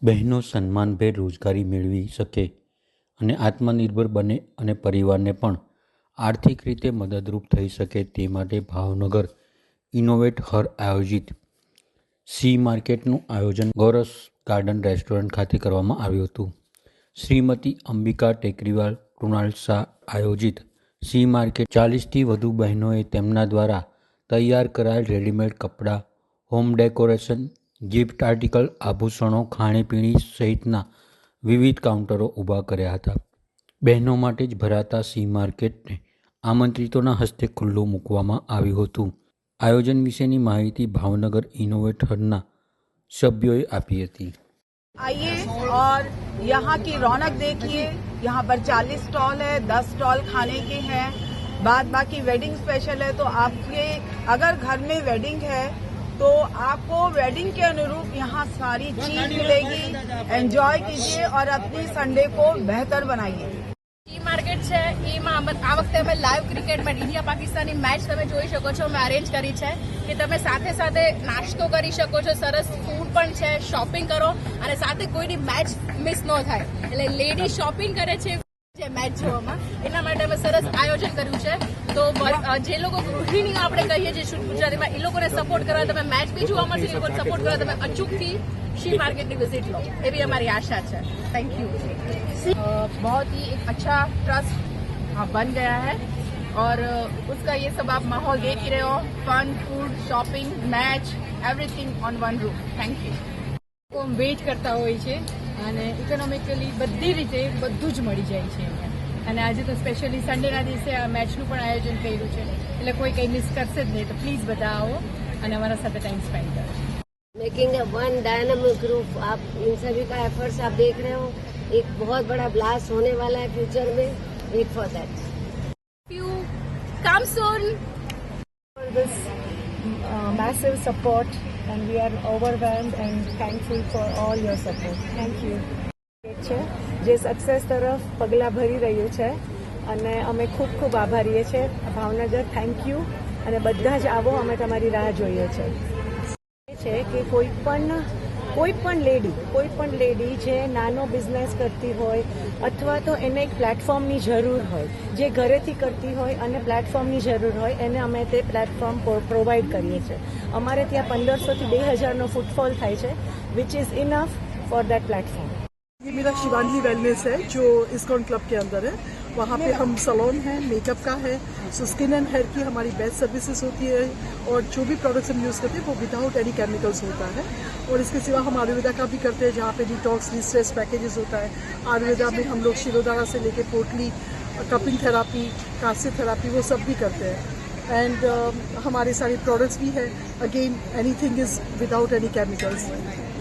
બહેનો સન્માનભેર રોજગારી મેળવી શકે અને આત્મનિર્ભર બને અને પરિવારને પણ આર્થિક રીતે મદદરૂપ થઈ શકે તે માટે ભાવનગર ઇનોવેટ હર આયોજિત સી માર્કેટનું આયોજન ગૌરસ ગાર્ડન રેસ્ટોરન્ટ ખાતે કરવામાં આવ્યું હતું. શ્રીમતી અંબિકા ટેકરીવાલ કૃણાલ શાહ આયોજિત સી માર્કેટ 40થી વધુ બહેનોએ તેમના દ્વારા તૈયાર કરાયેલ રેડીમેડ કપડાં, હોમ ડેકોરેશન, ગિફ્ટ આર્ટિકલ, આભૂષણો, ખાણીપીણી સહિતના વિવિધ કાઉન્ટરો ઊભા કર્યા હતા. બહેનો માટે જ ભરાતા સી માર્કેટને આમંત્રિતોના હસ્તે ખુલ્લું મૂકવામાં આવ્યું હતું. આયોજન વિશેની માહિતી ભાવનગર ઇનોવેટરના સભ્યોએ આપી હતી. आइए और यहाँ की रौनक देखिए. यहाँ पर 40 स्टॉल है, 10 स्टॉल खाने के हैं, बाद बाकी वेडिंग स्पेशल है. तो आपके अगर घर में वेडिंग है तो आपको वेडिंग के अनुरूप यहाँ सारी चीज मिलेगी. एंजॉय कीजिए और अपनी संडे को बेहतर बनाइए. ई मार्केट છે એમાં આ વખતે અમે લાઈવ ક્રિકેટમાં ઇન્ડિયા પાકિસ્તાનની મેચ તમે જોઈ શકો છો. અમે અરેન્જ કરી છે કે તમે સાથે સાથે નાસ્તો કરી શકો છો, સરસ ફૂડ પણ છે, શોપિંગ કરો અને સાથે કોઈની મેચ મિસ ન થાય. એટલે લેડી શોપિંગ કરે છે મેચ જોવામાં, એના માટે અમે સરસ આયોજન કર્યું છે. તો જે લોકો ગૃહિણીઓ આપણે કહીએ છીએ શુદ્ધ ગુજરાતીમાં, એ લોકોને સપોર્ટ કરવા, તમે મેચ બી જોવા મળશે, એ લોકોને સપોર્ટ કરવા તમે અચૂકથી शी मार्केट की विजिट लो, ये भी हमारी आशा है. Thank you. बहुत ही एक अच्छा ट्रस्ट बन गया है और उसका ये सब आप माहौल देख ही रहे हो. Fun, food, shopping, match, everything on one room. Thank you. Wait કરતા હોય છે અને ઇકોનોમિકલી બધી રીતે બધું જ મળી જાય છે અહીંયા. અને આજે તો સ્પેશિયલી સન્ડેના દિવસે આ મેચનું પણ આયોજન કર્યું છે, એટલે કોઈ કંઈ મિસ કરશે જ નહીં. તો પ્લીઝ બધા આવો અને અમારા સાથે टाइम स्पेंड करो. Making a one dynamic group, आप इन सभी का एफर्ट्स आप देख रहे हो. एक बहुत बड़ा ब्लास्ट होने वाला है फ्यूचर में. Wait for that. You come soon. For this massive support and we are overwhelmed and thankful for all your support. Thank you. છે જે સક્સેસ તરફ પગલાં ભરી રહ્યું છે અને અમે ખૂબ ખૂબ આભારીએ છીએ. ભાવનગર થેન્ક યુ અને બધા જ આવો, અમે તમારી રાહ જોઈએ છે. છે કે કોઈ પણ લેડી જે નાનો બિઝનેસ કરતી હોય અથવા તો એને એક પ્લેટફોર્મની જરૂર હોય, જે ઘરેથી કરતી હોય અને પ્લેટફોર્મની જરૂર હોય, એને અમે તે પ્લેટફોર્મ પ્રોવાઈડ કરીએ છીએ. અમારે ત્યાં 1500 થી 2000નો ફૂટફોલ થાય છે, which is enough for that platform. ये मेरा शिवांगी वेलनेस है जो इस्कॉन क्लब के अंदर है. वहाँ पे हम सैलून है, मेकअप का है, सो स्किन एंड हेयर की हमारी बेस्ट सर्विसेज होती है और जो भी प्रोडक्ट्स हम यूज़ करते हैं वो विदाउट एनी केमिकल्स होता है. और इसके सिवा हम आयुर्वेदा का भी करते हैं, जहाँ पे डिटॉक्स डिस्ट्रेस पैकेजेस होता है. आयुर्वेदा में हम लोग शिरोधारा से लेके पोटली, कपिंग थेरापी, कांस्य थेरापी, वो सब भी करते हैं. एंड हमारे सारे प्रोडक्ट्स भी है. Again anything is without any chemicals.